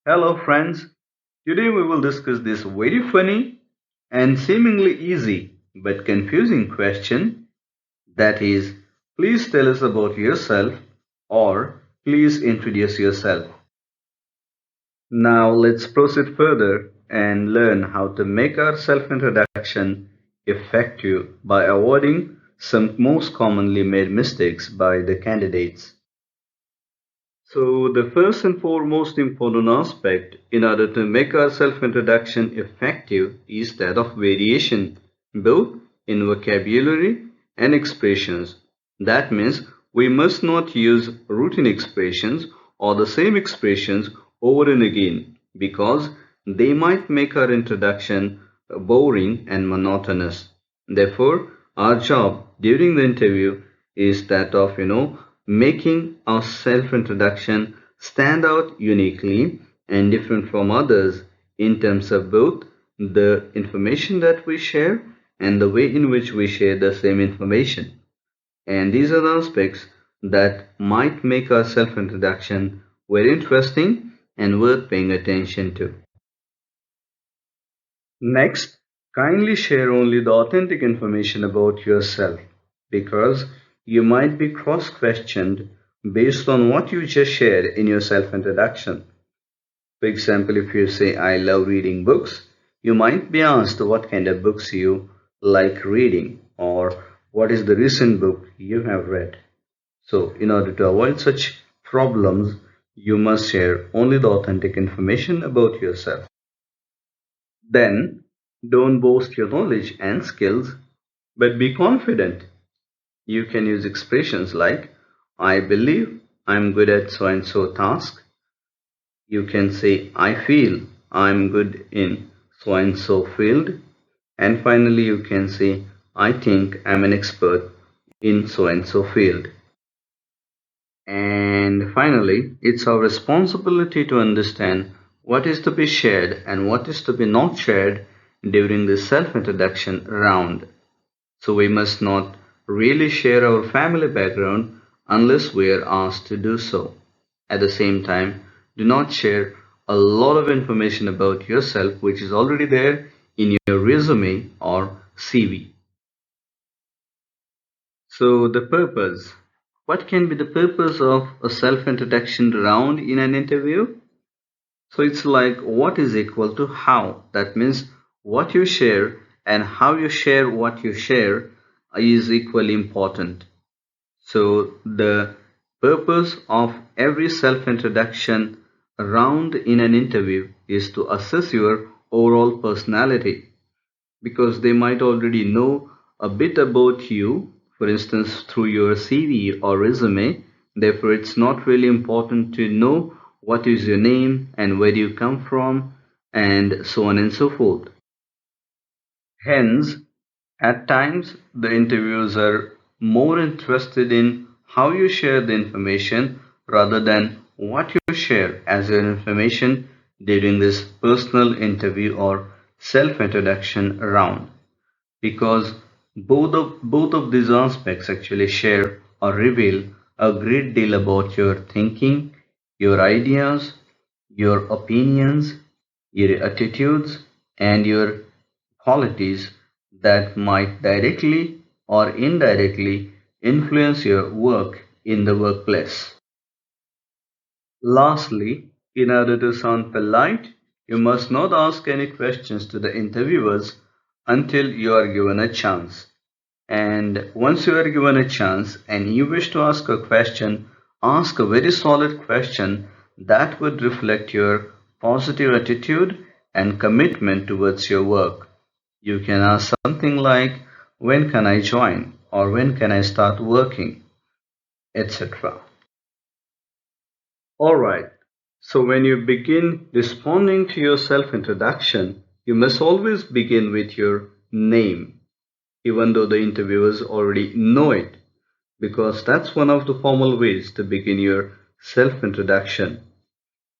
Hello, friends. Today we will discuss this very funny and seemingly easy but confusing question that is, please tell us about yourself or please introduce yourself. Now let's proceed further and learn how to make our self introduction effective by avoiding some most commonly made mistakes by the candidates. So, the first and foremost important aspect in order to make our self introduction effective is that of variation, both in vocabulary and expressions. That means we must not use routine expressions or the same expressions over and again because they might make our introduction boring and monotonous. Therefore, our job during the interview is that of, making our self introduction stand out uniquely and different from others in terms of both the information that we share and the way in which we share the same information. And these are the aspects that might make our self introduction very interesting and worth paying attention to. Next, kindly share only the authentic information about yourself because you might be cross questioned based on what you just shared in your self introduction. For example, if you say, I love reading books, you might be asked what kind of books you like reading or what is the recent book you have read. So, in order to avoid such problems, you must share only the authentic information about yourself. Then, don't boast your knowledge and skills, but be confident. You can use expressions like, I believe I'm good at so and so task. You can say, I feel I'm good in so and so field. And finally, you can say, I think I'm an expert in so and so field. And finally, it's our responsibility to understand what is to be shared and what is to be not shared during the self introduction round. So we must not really share our family background unless we are asked to do so. At the same time, do not share a lot of information about yourself which is already there in your resume or CV. So, the purpose. What can be the purpose of a self introduction round in an interview? So, it's like what is equal to how. That means what you share and how you share what you share is equally important. So, the purpose of every self introduction round in an interview is to assess your overall personality because they might already know a bit about you, for instance, through your CV or resume. Therefore, it's not really important to know what is your name and where do you come from, and so on and so forth. Hence, at times, the interviewers are more interested in how you share the information rather than what you share as your information during this personal interview or self introduction round because both of these aspects actually share or reveal a great deal about your thinking, your ideas, your opinions, your attitudes, and your qualities that might directly or indirectly influence your work in the workplace. Lastly, in order to sound polite, you must not ask any questions to the interviewers until you are given a chance. And once you are given a chance and you wish to ask a question, ask a very solid question that would reflect your positive attitude and commitment towards your work. You can ask something like, when can I join? Or when can I start working? Etc. Alright, so when you begin responding to your self introduction, you must always begin with your name, even though the interviewers already know it, because that's one of the formal ways to begin your self introduction.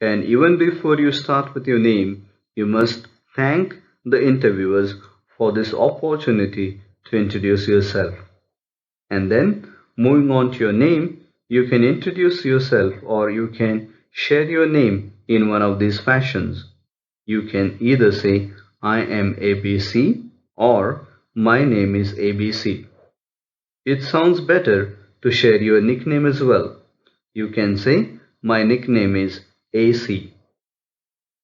And even before you start with your name, you must thank the interviewers for this opportunity to introduce yourself. And then, moving on to your name, you can introduce yourself or you can share your name in one of these fashions. You can either say, I am ABC or my name is ABC. It sounds better to share your nickname as well. You can say, my nickname is AC.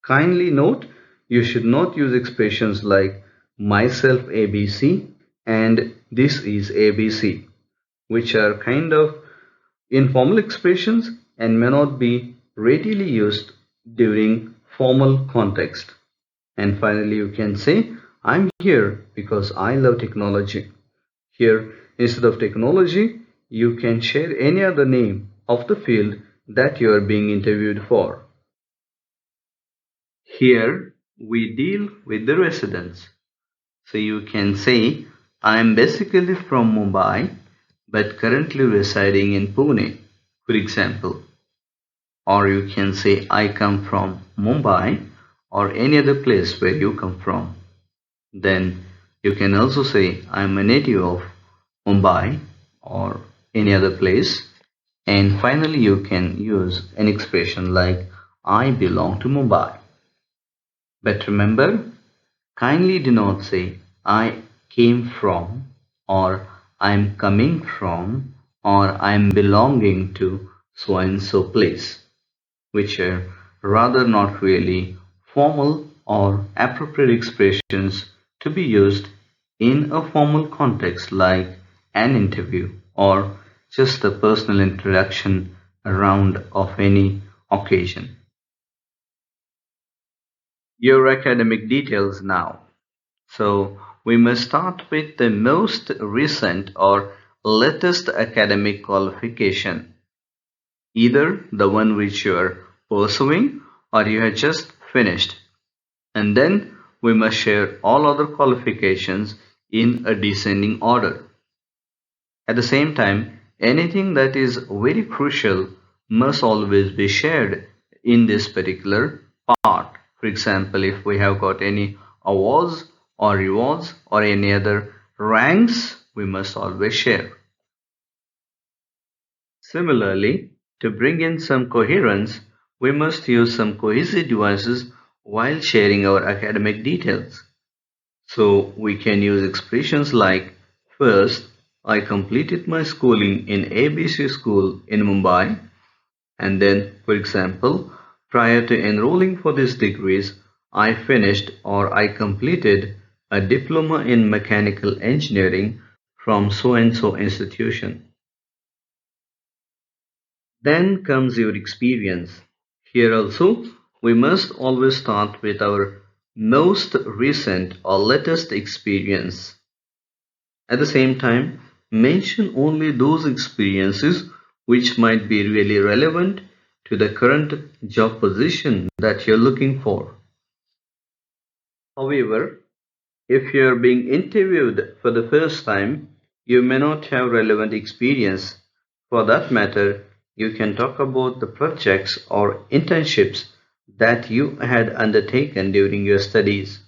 Kindly note, you should not use expressions like myself ABC and this is ABC, which are kind of informal expressions and may not be readily used during formal context. And finally, you can say, I'm here because I love technology. Here, instead of technology, you can share any other name of the field that you are being interviewed for. Here, we deal with the residents. So you can say, I am basically from Mumbai but currently residing in Pune, for example. Or you can say, I come from Mumbai or any other place where you come from. Then you can also say, I am a native of Mumbai or any other place. And finally, you can use an expression like, I belong to Mumbai. But remember, kindly do not say, I came from, or I'm coming from, or I'm belonging to so and so place, which are rather not really formal or appropriate expressions to be used in a formal context like an interview or just a personal introduction around of any occasion. Your academic details now. So we must start with the most recent or latest academic qualification, either the one which you are pursuing or you have just finished. And then we must share all other qualifications in a descending order. At the same time, anything that is very crucial must always be shared in this particular part. For example, if we have got any awards or rewards or any other ranks, we must always share. Similarly, to bring in some coherence, we must use some cohesive devices while sharing our academic details. So we can use expressions like, first, I completed my schooling in ABC school in Mumbai, and then, for example, prior to enrolling for these degrees, I finished or I completed a diploma in mechanical engineering from so and so institution. Then comes your experience. Here also, we must always start with our most recent or latest experience. At the same time, mention only those experiences which might be really relevant to the current job position that you're looking for. However, if you're being interviewed for the first time, you may not have relevant experience. For that matter, you can talk about the projects or internships that you had undertaken during your studies.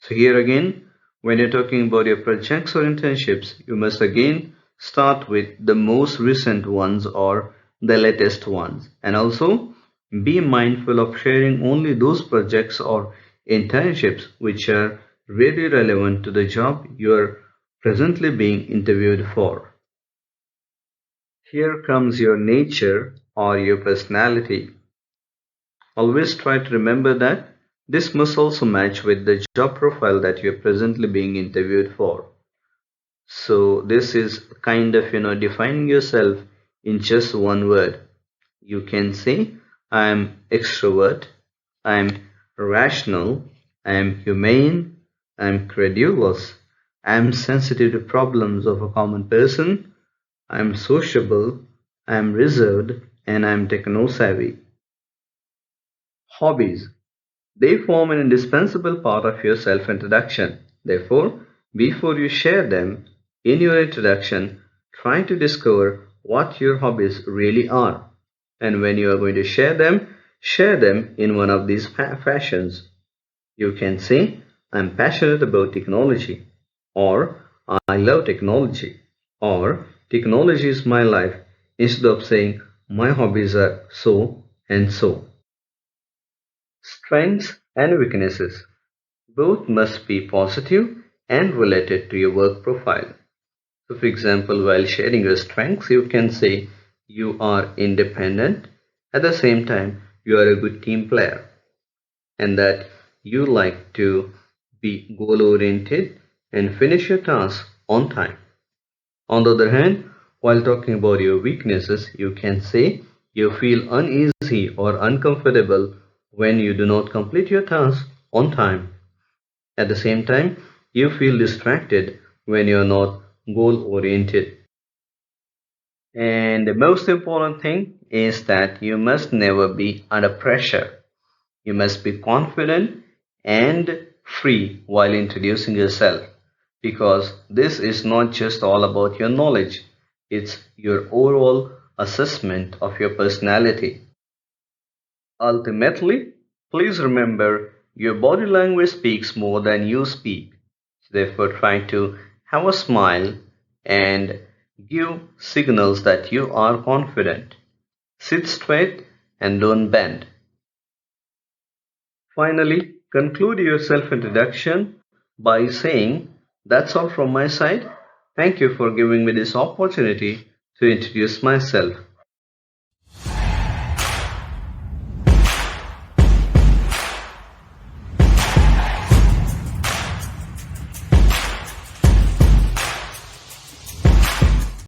So here again, when you're talking about your projects or internships, you must again start with the most recent ones or the latest ones. And also be mindful of sharing only those projects or internships which are really relevant to the job you are presently being interviewed for. Here comes your nature or your personality. Always try to remember that this must also match with the job profile that you're presently being interviewed for. So this is kind of, defining yourself in just one word. You can say, I am extrovert, I am rational, I am humane, I am credulous, I am sensitive to problems of a common person, I am sociable, I am reserved, and I am techno savvy. Hobbies. They form an indispensable part of your self introduction. Therefore, before you share them in your introduction, try to discover what your hobbies really are. And when you are going to share them in one of these fashions. You can say, I'm passionate about technology, or I love technology, or technology is my life, instead of saying, my hobbies are so And so, strengths and weaknesses both must be positive and related to your work profile. So, for example, while sharing your strengths, you can say you are independent. At the same time, you are a good team player and that you like to be goal oriented and finish your tasks on time. On the other hand, while talking about your weaknesses, you can say you feel uneasy or uncomfortable when you do not complete your task on time. At the same time, you feel distracted when you are not goal oriented. And the most important thing is that you must never be under pressure. You must be confident and free while introducing yourself because this is not just all about your knowledge, it's your overall assessment of your personality. Ultimately, please remember your body language speaks more than you speak. Therefore, try to have a smile and give signals that you are confident. Sit straight and don't bend. Finally, conclude your self introduction by saying, "That's all from my side. Thank you for giving me this opportunity to introduce myself."